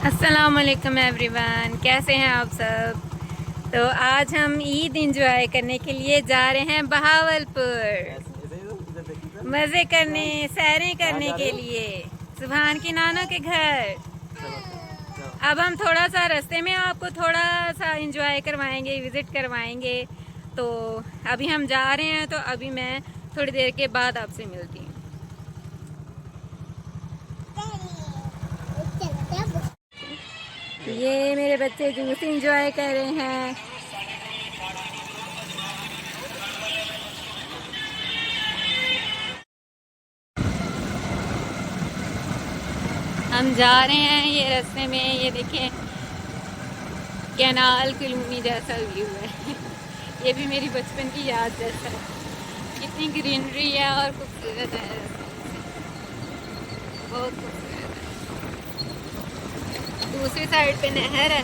अस्सलामुअलैकुम एवरीवन, कैसे हैं आप सब। तो आज हम ईद इंजॉय करने के लिए जा रहे हैं बहावलपुर, मज़े करने, सैरें करने के लिए सुभान की नाना के घर। अब हम थोड़ा सा रास्ते में आपको थोड़ा सा इंजॉय करवाएंगे, विज़िट करवाएंगे। तो अभी हम जा रहे हैं, तो अभी मैं थोड़ी देर के बाद आपसे मिलती हूँ। ये मेरे बच्चे जूस इंजॉय कर रहे हैं। हम जा रहे हैं, ये रास्ते में ये देखें कैनाल कॉलोनी जैसा व्यू है। ये भी मेरी बचपन की याद जैसा है। कितनी ग्रीनरी है और खूबसूरत है, बहुत खूबसूरत है। दूसरी साइड पे नहर है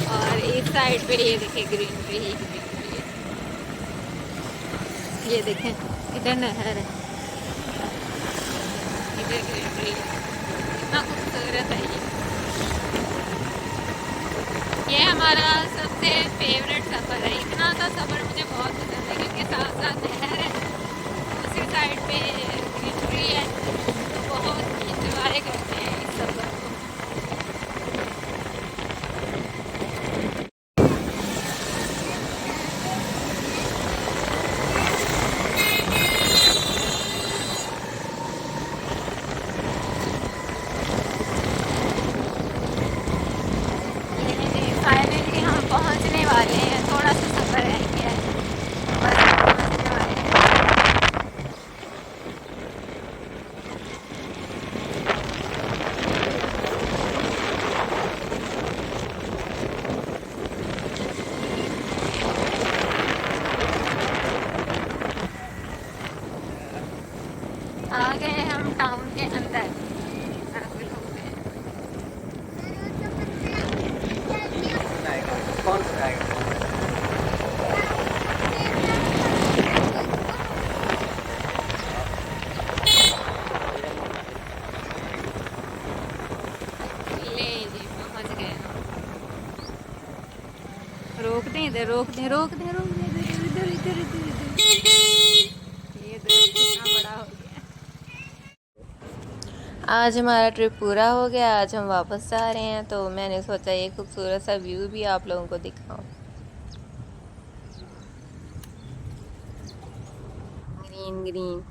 और इस साइड पे ये देखें ग्रीनरी ही ग्रीनरी है। ये देखें इधर नहर है, इधर ग्रीनरी है। कितना खूबसूरत है ये हमारा सबसे फेवरेट सफ़र है। इतना सा सफ़र मुझे बहुत पसंद है क्योंकि साथ साथ नहर है, दूसरी साइड पे ग्रीनरी है, तो बहुत इंजॉय करते हैं इस सफ़र को। फाइनली हम पहुंचने वाले हैं, थोड़ा सा सफ़र रह गया है, बस पहुंचने वाले हैं। आ गए हम टाउन के अंदर, दाखिल हो गए। कौन सा आएगा? ले जी पहुंच गए हम। रोक दें इधर, रोक दें, रोक दें, रोक दें, इधर इधर इधर इधर इधर। ये दरख्त कितना बड़ा हो गया। आज हमारा ट्रिप पूरा हो गया, आज हम वापस जा रहे हैं, तो मैंने सोचा ये खूबसूरत सा व्यू भी आप लोगों को दिखाऊं। Green green